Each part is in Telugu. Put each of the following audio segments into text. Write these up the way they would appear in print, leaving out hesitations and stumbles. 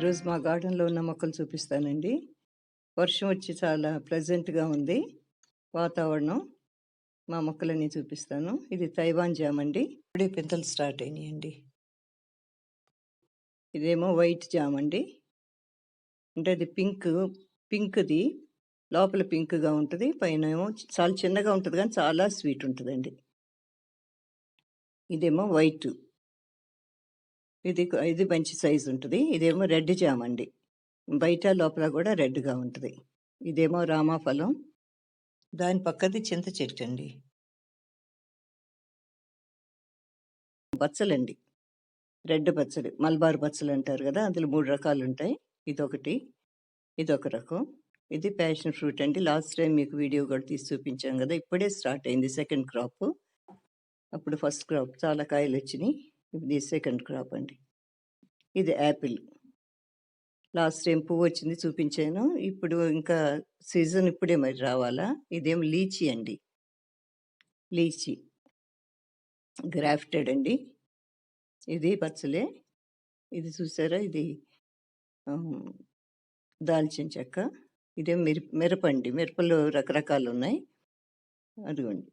ఈరోజు మా గార్డెన్‌లో ఉన్న మొక్కలు చూపిస్తానండి. వర్షం వచ్చి చాలా ప్లెజెంట్‌గా ఉంది వాతావరణం. మా మొక్కలన్నీ చూపిస్తాను. ఇది తైవాన్ జామ్ అండి. ఇప్పుడే పిందెలు స్టార్ట్ అయినాయండి. ఇదేమో వైట్ జామ్ అండి. అంటే అది పింక్‌ది లోపల పింక్‌గా ఉంటది. పైనేమో చాలా చిన్నగా ఉంటది గానీ చాలా స్వీట్ ఉంటదండి. ఇదేమో వైట్. ఇది మంచి సైజ్ ఉంటది. ఇదేమో రెడ్ జామ్ అండి. బయట లోపల గూడా రెడ్‌గా ఉంటది. ఇదేమో రామాఫలం. దాని పక్కది చింత చెట్టండి. బచ్చలండి. రెడ్ బచ్చలి. మలబార్ బచ్చలంటారు గదా! అందులో 3 రకాలుంటాయి. ఇదొకటి. ఇదొక రకం. ఇది ప్యాషన్ ఫ్రూట్ అండి. లాస్ట్ టైమ్ మీకు వీడియో గూడా తీసి చూపించాం గదా! ఇప్పుడే స్టార్ట్ అయింది సెకండ్ క్రాపు. అప్పుడు ఫస్ట్ క్రాప్ చాలా కాయలొచ్చినియి. ఇది సెకండ్ క్రాప్ అండి. ఇది యాపిల్. లాస్ట్ టైమ్ పువ్వొచ్చింది చూపించాను. ఇప్పుడు ఇంకా సీజన్ ఇప్పుడే మరి రావాలా. ఇదేమో లీచీ అండి. లీచీ. గ్రాఫ్టెడ్ అండి. ఇది బచ్చలే. ఇది చూసారా? ఇది ఆహ్, దాల్చిన చెక్క. ఇదేమో మిరపండి. మిరపలో రకరకాలున్నాయి. అదిగోండి.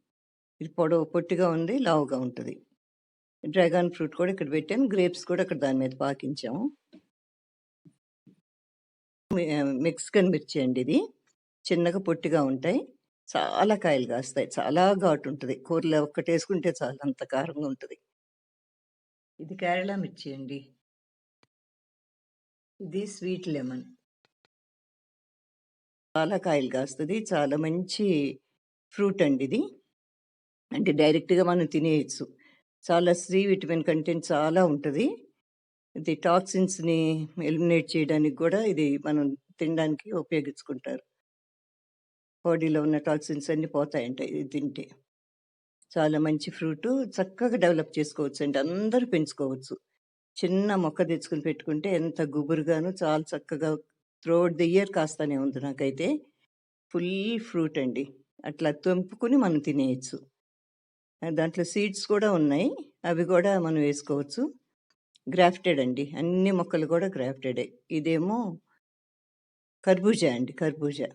ఇది పొట్టిగా ఉంది, లావుగా ఉంటది. డ్రాగన్ ఫ్రూట్ కూడా ఇక్కడ పెట్టాను. గ్రేప్స్ కూడా అక్కడ దాని మీద పాకించాము. మెక్సికన్ మిర్చి అండి ఇది. చిన్నగా పొట్టిగా ఉంటాయి. చాలా కాయలు కాస్తాయి. చాలా ఘాటుంటది. కూరలో ఒక్కటేసుకుంటే చాలు అంత కారంగా ఉంటది. ఇది కేరళ మిర్చి అండి. ఇది స్వీట్ లెమన్. చాలా కాయలు కాస్తది. చాలా మంచి ఫ్రూట్ అండి ఇది. అంటే డైరెక్ట్‌గా మనం తినేయొచ్చు. చాలా విటమిన్ కంటెంట్ చాలా ఉంటది. ఇది టాక్సిన్స్‌ని ఎలిమినేట్ చేయడానికి గూడా ఇది మనం తినడానికి ఉపయోగించుకుంటారు. బాడీలో ఉన్న టాక్సిన్స్ అన్నీ పోతాయంట ఇది తింటే. చాలా మంచి ఫ్రూటు. చక్కగా డెవలప్ చేసుకోవచ్చండి. అందరూ పెంచుకోవచ్చు. చిన్న మొక్క తెచ్చుకొని పెట్టుకుంటే ఎంత గుబురుగాను చాలా చక్కగా త్రూఅవుట్ ది ఇయర్ కాస్తానే ఉంది నాకైతే. ఫుల్ ఫ్రూట్ అండి. అట్లా తెంపుకొని మనం తినేయొచ్చు. దాంట్లో సీడ్స్ కూడా ఉన్నాయి. అవి గూడా మనం వేసుకోవచ్చు. గ్రాఫ్టెడ్ అండి. అన్ని మొక్కలు గూడా గ్రాఫ్టెడే. ఇదేమో కర్బూజా అండి. కర్బూజా.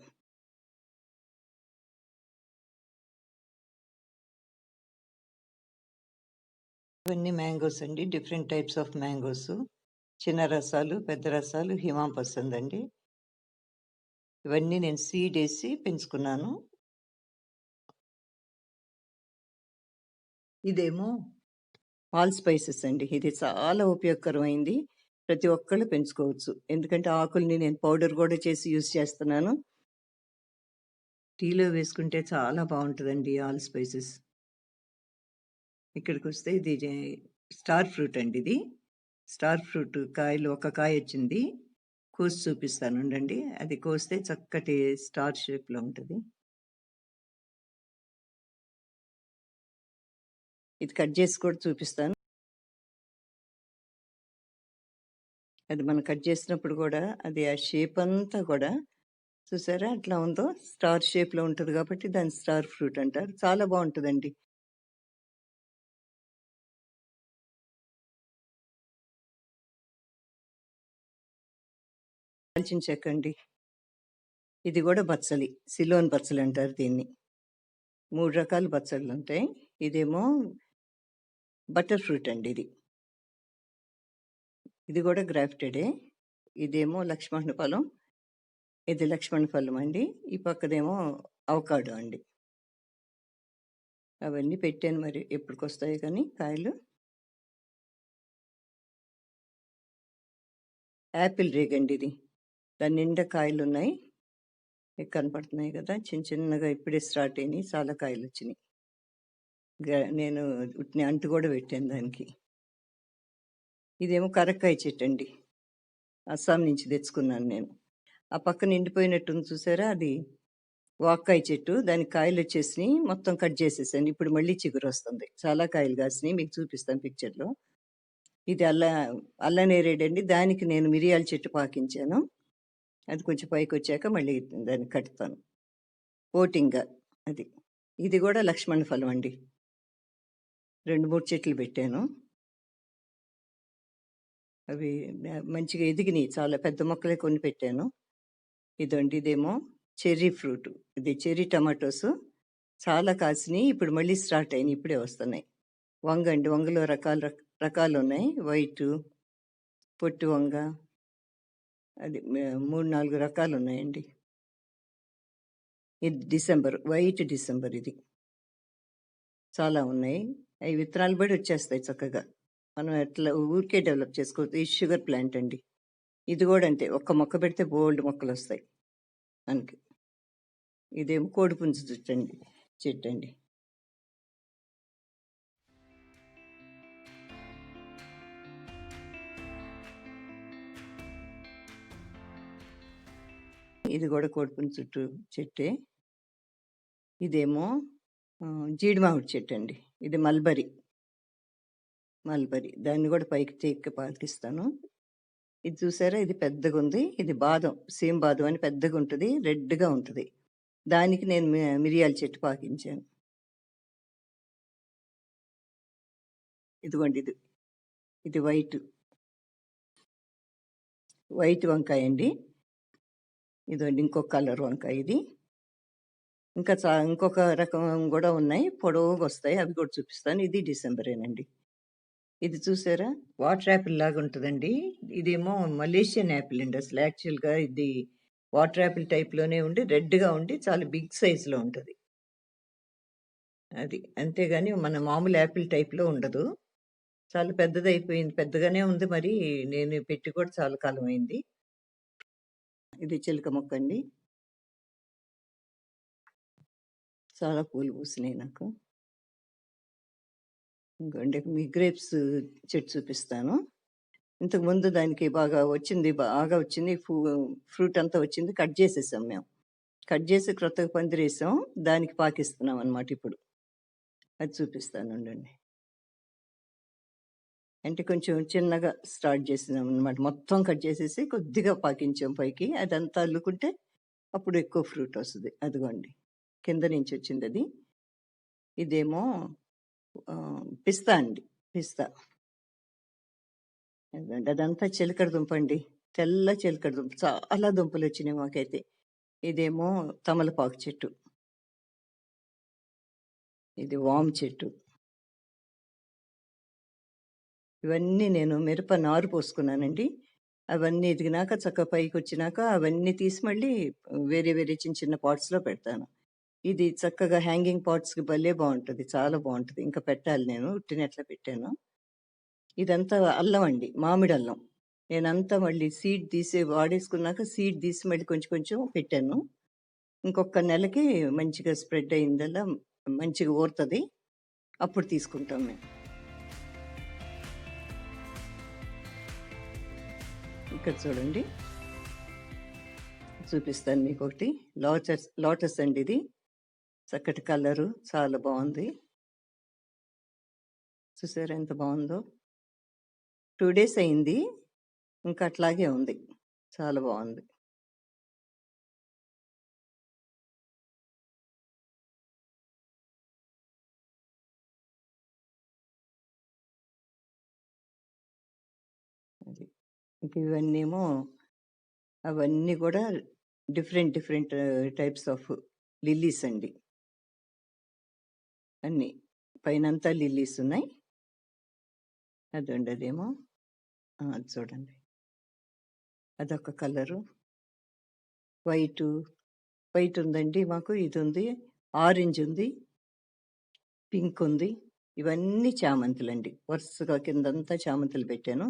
ఇవన్నీ మ్యాంగోస్ అండి. Different types of mangoes. చిన్న రసాలు, పెద్ద రసాలు, హిమా పసంద్ అండి. ఇవన్నీ నేను సీడేసి పెంచుకున్నాను. ఇదేమో ఆల్ స్పైసెస్ అండి. ఇది చాలా ఉపయోగకరమైంది. ప్రతి ఒక్కళ్ళు పెంచుకోవచ్చు. ఎందుకంటే ఆకుల్ని నేను పౌడర్ గూడా చేసి యూజ్ చేస్తున్నాను. టీలో వేసుకుంటే చాలా బావుంటదండి ఆల్ స్పైసెస్. ఇక్కడికొస్తే ఇది స్టార్ ఫ్రూట్ అండి ఇది. స్టార్ ఫ్రూట్ కాయలు ఒక కాయొచ్చింది. కోసి చూపిస్తాను ఉండండి. అది కోస్తే చక్కటి స్టార్ షేప్‌లో ఉంటది. ఇది కట్ చేసి కూడా చూపిస్తాను. అది మనం కట్ చేసినప్పుడు గూడా అది ఆ షేప్ అంతా గూడా చూసారా ఎట్లా ఉందో? స్టార్ షేప్‌లో ఉంటది కాబట్టి దాన్ని స్టార్ ఫ్రూట్ అంటారు. చాలా బావుంటదండి. దాల్చిన చెక్క అండి. ఇది గూడా బచ్చలి. సిలోన్ బచ్చలి అంటారు దీన్ని. 3 రకాల బచ్చలుంటాయి. ఇదేమో బటర్ ఫ్రూట్ అండి ఇది. ఇది గూడా గ్రాఫ్టెడే. ఇదేమో లక్ష్మణ ఫలం. ఇది లక్ష్మణ ఫలం అండి. ఈ పక్కదేమో అవకాడో అండి. అవన్నీ పెట్టాను మరి ఎప్పటికొస్తాయో కానీ కాయలు. యాపిల్ రేగండి ఇది. దాని నిండా కాయలున్నాయి. మీకు కనపడుతున్నాయి గదా! చిన్న చిన్నగా ఇప్పుడే స్టార్ట్ అయినియి. చాలా కాయలొచ్చినియి. నేను ఉట్టిన అంటు గూడా పెట్టాను దానికి. ఇదేమో కరక్కాయ చెట్టండి. అస్సాం నుంచి తెచ్చుకున్నాను నేను. ఆ పక్కన ఎండిపోయినట్టుంది చూసారా? అది వాక్కాయ చెట్టు. దానికి కాయలొచ్చేసినియి. మొత్తం కట్ చేసేసాను. ఇప్పుడు మళ్ళీ చిగురొస్తుంది. చాలా కాయలు కాసినియి. మీకు చూపిస్తాను పిక్చర్‌లో. ఇది అల్లనేరేడండి. దానికి నేను మిరియాల చెట్టు పాకించాను. అది కొంచెం పైకొచ్చాక మళ్ళీ దాన్ని కడతాను. ఓటింగా అది. ఇది గూడా లక్ష్మణ ఫలం అండి. 2, 3 చెట్లు పెట్టాను. అవి మంచిగా ఎదిగినియి. చాలా పెద్ద మొక్కలే కొని పెట్టాను. ఇదండి ఇదేమో చెర్రీ ఫ్రూట్. ఇది చెర్రీ టమాటోస్ చాలా కాసినియి. ఇప్పుడు మళ్ళీ స్టార్ట్ అయినియి. ఇప్పుడే వస్తున్నాయి. వంగండి. వంగలో రకాలున్నాయి. వైటు, పొట్టు వంగ అది 3, 4 రకాలున్నాయండి. ఇది డిసెంబర్. వైట్ డిసెంబర్ ఇది. చాలా ఉన్నాయి. అయి విత్తనాలు బడి వచ్చేస్తాయి చక్కగా. మనం ఎట్లా ఊరికే డెవలప్ చేసుకోవచ్చు. ఇది షుగర్ ప్లాంట్ అండి. ఇది గూడా అంతే. ఒక్క మొక్క పెడితే బోలెడు మొక్కలొస్తాయి మనకి. ఇదేమో కోడిపుంజు చెట్టండి. ఇది గూడా కోడిపుంజు చెట్టే. ఇదేమో జీడి మామిడి చెట్టండి. ఇది మల్బరీ. దాన్ని గూడా పైకి పాకిస్తాను. ఇది చూసారా? ఇది పెద్దగుంది. ఇది బాదం. సీమ బాదం అని పెద్దగుంటది. రెడ్‌గా ఉంటది. దానికి నేను మిరియాల చెట్టు పాకించాను. ఇదిగోండి ఇది. ఇది వైట్ వంకాయండి. ఇదిగోండి ఇంకొక కలర్ వంకాయ ఇది. ఇంకా ఇంకొక రకం గూడా ఉన్నాయి. పొడవుగొస్తాయి. అవి కూడా చూపిస్తాను. ఇది డిసెంబరేనండి. ఇది చూసారా? వాటర్ యాపిల్ లాగా ఉంటదండి. ఇదేమో మలేషియన్ యాపిల్ అండి. అసలు యాక్చువల్‌గా ఇది వాటర్ యాపిల్ టైప్‌లోనే ఉండి రెడ్‌గా ఉండి చాలా బిగ్ సైజ్‌లో ఉంటది. అది. అంతేగాని మన మామూలు యాపిల్ టైప్‌లో ఉండదు. చాలా పెద్దదయిపోయింది. పెద్దగానే ఉంది మరి. నేను పెట్టి కూడా చాలా కాలం అయింది. ఇది చిలక మొక్కండి. చాలా పూలు పూసినాయి నాకు. ఇంకోండి మీ గ్రేప్స్ చెట్టు చూపిస్తాను. ఇంతకుముందు దానికి బాగా వచ్చింది. ఫ్రూట్ అంతా వచ్చింది. కట్ చేసేసాం మేము. కట్ చేసి క్రొత్తగా పందిరేసాం. దానికి పాకిస్తున్నాం అన్నమాట ఇప్పుడు. అది చూపిస్తాను ఉండండి. అంటే కొంచెం చిన్నగా స్టార్ట్ చేసినాం అన్నమాట. మొత్తం కట్ చేసేసి కొద్దిగా పాకించాం పైకి. అదంతా అల్లుకుంటే అప్పుడు ఎక్కువ ఫ్రూట్ వస్తది. అదిగోండి. కింద నుంచి వచ్చిందది. ఇదేమో పిస్తా అండి. పిస్తా. అదండి. అదంతా చిలకడ దుంపండి. తెల్ల చిలకడ దుంప. చాలా దుంపలొచ్చినాయి మాకైతే. ఇదేమో తమలపాకు చెట్టు. ఇది వాము చెట్టు. ఇవన్నీ నేను మిరప నారు పోసుకున్నానండి. అవన్నీ ఎదిగినాక చక్కగా పైకొచ్చినాక అవన్నీ తీసి మళ్ళీ వేరే వేరే చిన్న చిన్న పాట్స్‌లో పెడతాను. ఇది చక్కగా హ్యాంగింగ్ పాట్స్‌కి భలే బావుంటది. చాలా బావుంటది. ఇంకా పెట్టాలి నేను. ఉట్టినే అట్లా పెట్టాను. ఇదంతా అల్లం అండి. మామిడి అల్లం. నేనంతా మళ్ళీ సీడ్ తీసి వాడేసుకున్నాక సీడ్ తీసి మళ్ళీ కొంచెం కొంచెం పెట్టాను. ఇంకొక నెలకి మంచిగా స్ప్రెడ్ అయిందల్లా మంచిగా ఊరుతది. అప్పుడు తీసుకుంటాం మేము. ఇక్కడ చూడండి. చూపిస్తాను మీకొకటి. లోటస్ అండి ఇది. చక్కటి కలరు. చాలా బావుంది. చూసారా ఎంత బావుందో? 2 డేస్ అయింది. ఇంకా అట్లాగే ఉంది. చాలా బావుంది. అది. ఇంక ఇవన్నేమో అవన్నీ కూడా డిఫరెంట్ టైప్స్ ఆఫ్ లిల్లీస్ అండి. అన్నీ. పైనంతా లిల్లీస్ ఉన్నాయి. అదండి అదేమో. అది చూడండి. అదొక కలరు. వైటు. వైట్ ఉందండి మాకు. ఇదుంది. ఆరెంజ్ ఉంది. పింక్ ఉంది. ఇవన్నీ చామంతులండి. వరుసగా కిందంతా చామంతులు పెట్టాను.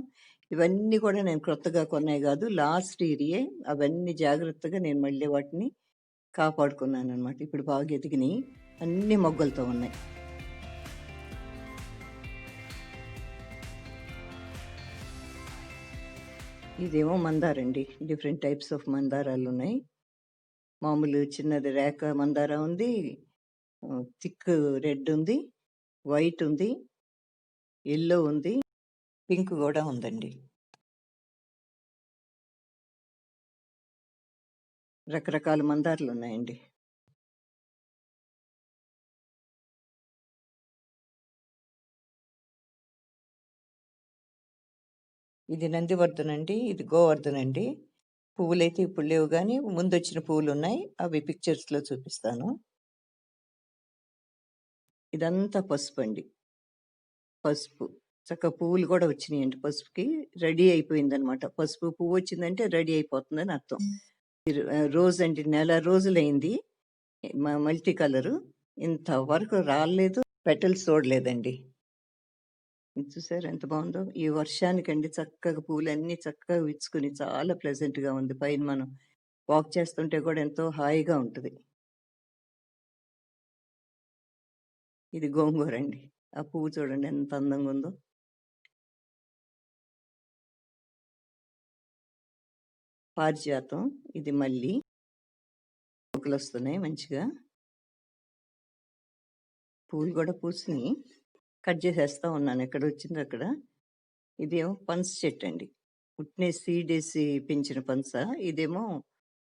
ఇవన్నీ కూడా నేను క్రొత్తగా కొన్నాయి గాదు. లాస్ట్ ఇయరియే. అవన్నీ జాగ్రత్తగా నేను మళ్ళీ వాటిని కాపాడుకున్నాననమాట. ఇప్పుడు బాగా ఎదిగినియి. అన్ని మొగ్గలతో ఉన్నాయి. ఇదేమో మందారండి. డిఫరెంట్ టైప్స్ ఆఫ్ మందారాలున్నాయి. మామూలు చిన్నది రేఖ మందార ఉంది. థిక్ రెడ్ ఉంది. వైట్ ఉంది. యెల్లో ఉంది. పింక్ గూడా ఉందండి. రకరకాల మందారాలున్నాయండి. ఇది నందివర్ధన్ అండి. ఇది గోవర్ధన్ అండి. పువ్వులైతే ఇప్పుడు లేవు గానీ, ముందొచ్చిన పువ్వులున్నాయి. అవి పిక్చర్స్‌లో చూపిస్తాను. ఇదంతా పసుపండి. పసుపు. చక్కగా పువ్వులు గూడా వచ్చినియండి పసుపుకి. రెడీ అయిపోయిందనమాట. పసుపు పువ్వొచ్చిందంటే రెడీ అయిపోతుందని అర్థం. రోజ్ అండి. నెల రోజులయింది. Multi colour. ఇంతవరకు రాలేదు. పెటల్స్ చూడలేదండి. ఇది చూసారా ఎంత బావుందో? ఈ వర్షానికండి చక్కగా పూలన్నీ చక్కగా విచ్చుకుని చాలా ప్లెజెంట్‌గా ఉంది. పైన మనం వాక్ చేస్తుంటే కూడా ఎంతో హాయిగా ఉంటది. ఇది గోంగూరండి. ఆ పువ్వు చూడండి ఎంత అందంగుందో. పారిజాతం. ఇది మల్లి. మొగ్గలొస్తున్నాయి మంచిగా. పూలు గూడా పూసినియి. కట్ చేసేస్తా ఉన్నాను. ఎక్కడొచ్చిందక్కడ. ఇదేమో పనస చెట్టండి. ఉట్నే సీడేసి పెంచిన పనస. ఇదేమో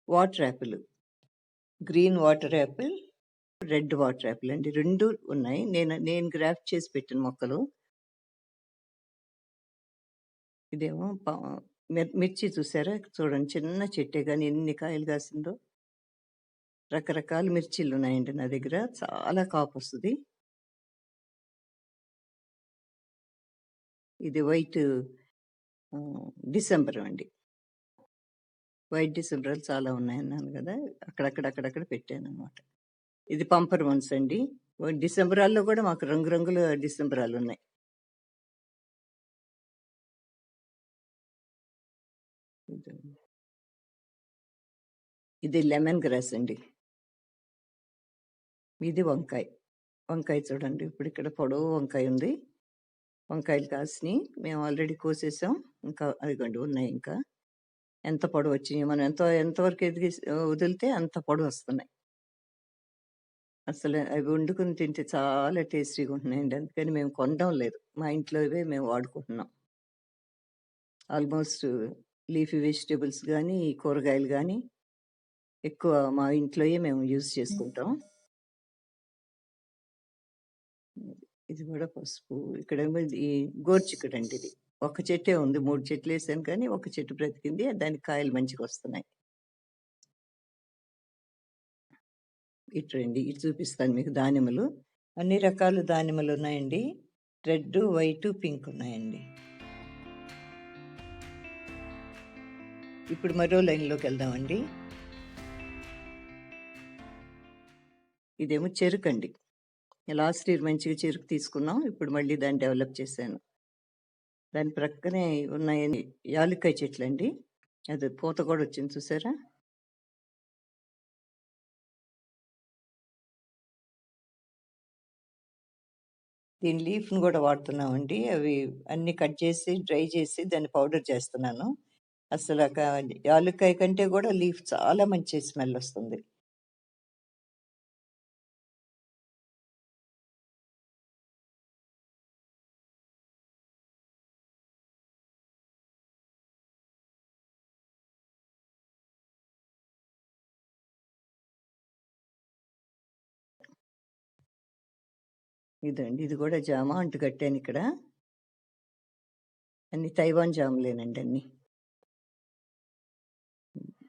water Apple. Green water Apple, red water Apple అండి. 2 ఉన్నాయి. నేను గ్రాఫ్ట్ చేసి పెట్టిన మొక్కలు. ఇదేమో మిర్చి చూసారా? చూడండి చిన్న చెట్టే గాని ఎన్ని కాయలు కాసిందో. రకరకాల మిర్చీలున్నాయండి నా దగ్గర. చాలా కాపొస్తది. ఇది వైట్ డిసెంబర్ అండి. వైట్ డిసెంబరాలు చాలా ఉన్నాయన్నాను గదా! అక్కడక్కడ పెట్టాననమాట. ఇది పంపర్ వన్స్ అండి. డిసెంబరాల్లో గూడా మాకు రంగురంగుల డిసెంబరాలున్నాయి. ఇది లెమన్ గ్రాస్ అండి. ఇది వంకాయ. వంకాయ చూడండి. ఇప్పుడిక్కడ పొడవు వంకాయ ఉంది. వంకాయలు కాసినియి. మేము ఆల్రెడీ కోసేసాం. ఇంకా అదిగోండి ఉన్నాయి ఇంకా. ఎంత పొడవొచ్చినియి. మనం ఎంతవరకు వదిలితే అంత పొడవొస్తున్నాయి. అసలు అవి వండుకొని తింటే చాలా టేస్టీగా ఉంటున్నాయండి. అందుకని మేము కొనడం లేదు. మా ఇంట్లోవే మేము వాడుకుంటున్నాం. ఆల్మోస్ట్ లీఫీ వెజిటబుల్స్ గానీ, కూరగాయలు గానీ ఎక్కువ మా ఇంట్లోయే మేము యూజ్ చేసుకుంటాం. ఇది గూడా పసుపు. ఇక్కడేమో ఇది గోరుచిక్కుడండి ఇది. ఒక చెట్టే ఉంది. 3 చెట్లేసాను కానీ, ఒక చెట్టు బ్రతికింది. దానికి కాయలు మంచిగొస్తున్నాయి. ఇటు రండి. ఇటు చూపిస్తాను మీకు దానిమ్మలు. అన్ని రకాల దానిమ్మలున్నాయండి. రెడ్డు, వైటు, పింక్ ఉన్నాయండి. ఇప్పుడు మరో లైన్‌లోకెళ్దామండి. ఇదేమో చెరుకండి. లాస్ట్ ఇయర్ మంచిగా చెరుకు తీసుకున్నాం. ఇప్పుడు మళ్ళీ దాన్ని డెవలప్ చేశాను. దాని ప్రక్కనే ఉన్నాయండి యాలుక్కాయ చెట్లండి. అది పూత కూడా వచ్చింది చూసారా? దీని లీఫ్‌ని గూడా వాడుతున్నామండి. అవి అన్నీ కట్ చేసి, డ్రై చేసి దాన్ని పౌడర్ చేస్తున్నాను. యాలుక్కాయ కంటే గూడా లీఫ్ చాలా మంచి స్మెల్లొస్తుంది. ఇదండి. ఇది గూడా జామ అంటు కట్టానిక్కడ. అన్ని తైవాన్ జాములేనండి అన్నీ.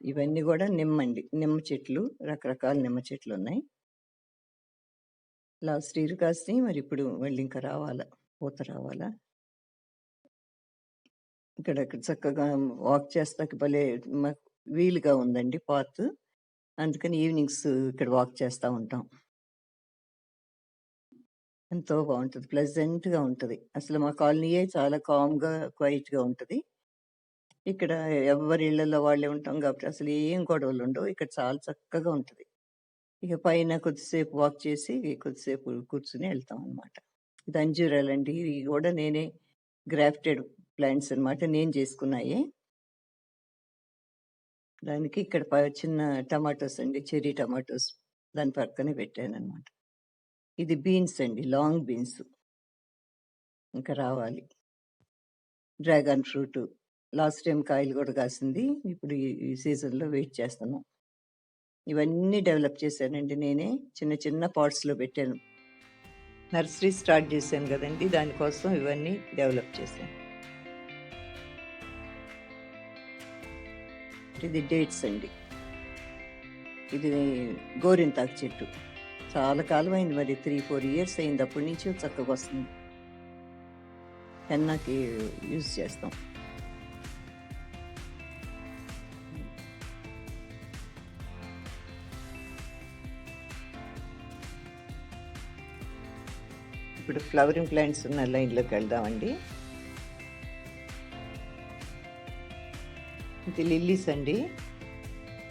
ఇవన్నీ గూడా నిమ్మండి. నిమ్మ చెట్లు. రకరకాల నిమ్మ చెట్లున్నాయి. లాస్ట్ ఇయర్ కాసినియి. మరిప్పుడు మళ్ళీ ఇంకా రావాలా. పూత రావాలా. ఇక్కడ చక్కగా వాక్ చేస్తాకి భలే వీలుగా ఉందండి పాత్. అందుకని ఈవినింగ్స్ ఇక్కడ వాక్ చేస్తా ఉంటాం. ఎంతో బావుంటది. ప్లెజెంట్‌గా ఉంటది. అసలు మా కాలనీయే చాలా కామ్‌గా, క్వైట్‌గా ఉంటది. ఇక్కడ ఎవ్వరి ఇళ్ళల్లో వాళ్ళే ఉంటాం కాబట్టి అసలు ఏం గొడవలుండవు. ఇక్కడ చాలా చక్కగా ఉంటది. ఇక పైన కొద్దిసేపు వాక్ చేసి, కొద్దిసేపు కూర్చొని ఎళ్తామనమాట. ఇది అంజూరాలండి. ఇవి గూడా నేనే గ్రాఫ్టెడ్ ప్లాంట్స్ అనమాట. నేను చేసుకున్నాయే. దానికి ఇక్కడ చిన్న టమాటోస్ అండి. చెర్రీ టమాటోస్ దాని పక్కనే పెట్టాననమాట. ఇది బీన్స్ అండి. Long beans. ఇంకా రావాలి. Dragon fruit. లాస్ట్ టైమ్ కాయలు గూడా కాసింది. ఇప్పుడు ఈ సీజన్‌లో వెయిట్ చేస్తున్నాం. ఇవన్నీ డెవలప్ చేశానండి నేనే. చిన్న చిన్న పాట్స్‌లో పెట్టాను. నర్సరీ స్టార్ట్ చేశాను గదండీ! దానికోసం ఇవన్నీ డెవలప్ చేశాను. ఇది డేట్స్ అండి. ఇది గోరింటాకు చెట్టు. చాలా కాలం అయింది, మరి 3, 4 ఇయర్స్ అయింది. అప్పటి నుంచి చక్కగా వస్తుంది. హెన్నాకి యూజ్ చేస్తాం. ఇప్పుడు ఫ్లవరింగ్ ప్లాంట్స్ ఉన్న లైన్లోకి వెళ్దామండి. ఇది లిల్లీస్ అండి.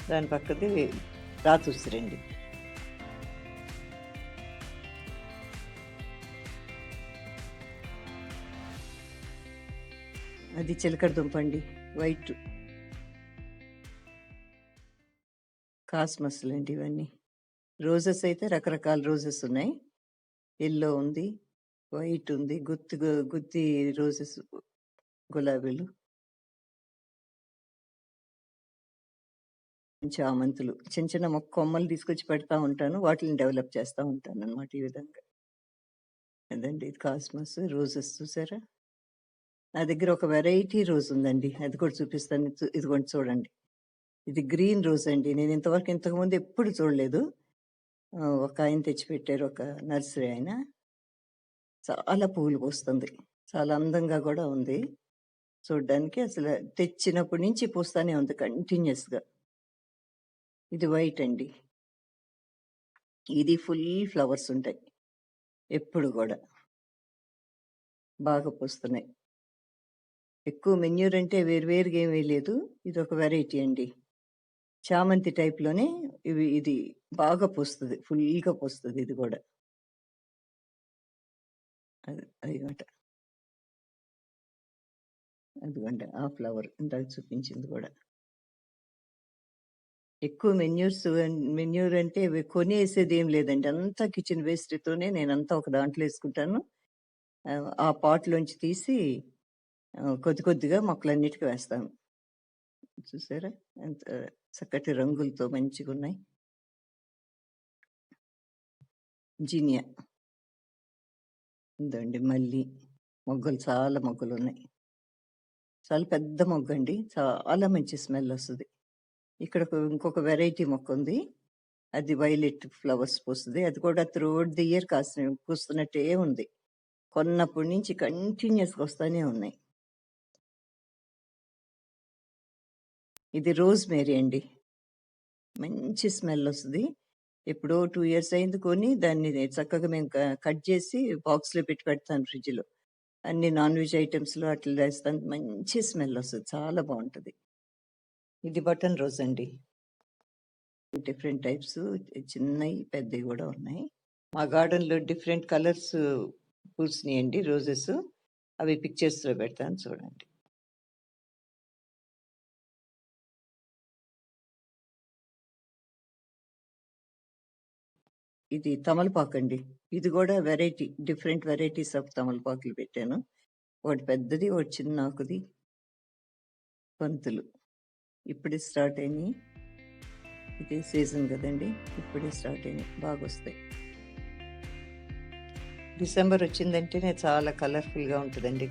దాని పక్కది రాతుసిరండి. అది చిలకడ దుంప అండి, వైట్. కాస్మస్లు అండి ఇవన్నీ. రోజెస్ అయితే రకరకాల రోజెస్ ఉన్నాయి. ఎల్లో ఉంది, వైట్ ఉంది, గుత్తి రోజెస్, గులాబీలు, చామంతులు. చిన్న చిన్న కొమ్మలు తీసుకొచ్చి పెడతా ఉంటాను, వాటిని డెవలప్ చేస్తూ ఉంటాను అనమాట ఈ విధంగా. అదండి కాస్మస్ రోజెస్. చూసారా, నా దగ్గర ఒక వెరైటీ రోజ్ ఉందండి, అది కూడా చూపిస్తాను. ఇదిగోండి చూడండి, ఇది గ్రీన్ రోజ్ అండి. నేను ఇంతకుముందు ఎప్పుడు చూడలేదు. ఒక ఆయన తెచ్చిపెట్టారు, ఒక నర్సరీ ఆయన. చాలా పువ్వులు పూస్తుంది, చాలా అందంగా కూడా ఉంది చూడ్డానికి. అసలు తెచ్చినప్పటి నుంచి పూస్తానే ఉంది కంటిన్యూస్గా. ఇది వైట్ అండి. ఇది ఫుల్ ఫ్లవర్స్ ఉంటాయి ఎప్పుడు కూడా, బాగా పూస్తున్నాయి. ఎక్కువ మెన్యూర్ అంటే వేరువేరుగా ఏమీ లేదు. ఇది ఒక వెరైటీ అండి, చామంతి టైప్లోనే. ఇది బాగా పూస్తుంది, ఫుల్గా పూస్తుంది. ఇది కూడా అదిగోండి ఆ ఫ్లవర్ ఇందాక చూపించింది కూడా. ఎక్కువ మెన్యూర్ అంటే కొనేసేది ఏం లేదండి, అంతా కిచెన్ వేస్ట్తోనే నేనంతా ఒక దాంట్లో వేసుకుంటాను. ఆ పాట్లోంచి తీసి కొద్ది కొద్దిగా మొక్కలన్నిటికీ వేస్తాను. చూసారా ఎంత చక్కటి రంగులతో మంచిగా ఉన్నాయి. జీనియా ఉందండి, మళ్ళీ మొగ్గలు, చాలా మొగ్గలు ఉన్నాయి. చాలా పెద్ద మొగ్గ అండి, చాలా మంచి స్మెల్ వస్తుంది. ఇక్కడ ఇంకొక వెరైటీ మొక్క ఉంది, అది వైలెట్ ఫ్లవర్స్ పూస్తుంది. అది కూడా త్రూఅవుట్ ది ఇయర్ పూస్తున్నట్టే ఉంది. కొన్నప్పటి నుంచి కంటిన్యూస్గా వస్తూనే ఉన్నాయి. ఇది రోజ్ మేరీ అండి, మంచి స్మెల్ వస్తుంది. ఎప్పుడో 2 ఇయర్స్ అయింది కొని, దాన్ని చక్కగా మేము కట్ చేసి బాక్స్లో పెట్టి పెడతాను ఫ్రిడ్జ్లో. అన్ని నాన్ వెజ్ ఐటమ్స్లో అట్లా వేస్తాను, మంచి స్మెల్ వస్తుంది, చాలా బాగుంటుంది. ఇది బటన్ రోజ్ అండి, డిఫరెంట్ టైప్స్, చిన్నవి పెద్దవి కూడా ఉన్నాయి. మా గార్డెన్లో డిఫరెంట్ కలర్స్ పూసినాయండి రోజెస్, అవి పిక్చర్స్లో పెడతాను చూడండి. ఇది తమలపాకు అండి, ఇది కూడా వెరైటీ, డిఫరెంట్ వెరైటీస్ ఆఫ్ తమలపాకులు పెట్టాను. ఒకటి పెద్దది, ఒకటి చిన్న ఆకుది. పంతులు ఇప్పుడే స్టార్ట్ అయినాయి, ఇది సీజన్ కదండి, ఇప్పుడే స్టార్ట్ అయినాయి, బాగా వస్తాయి. డిసెంబర్ వచ్చిందంటేనే చాలా కలర్ఫుల్గా ఉంటుందండి.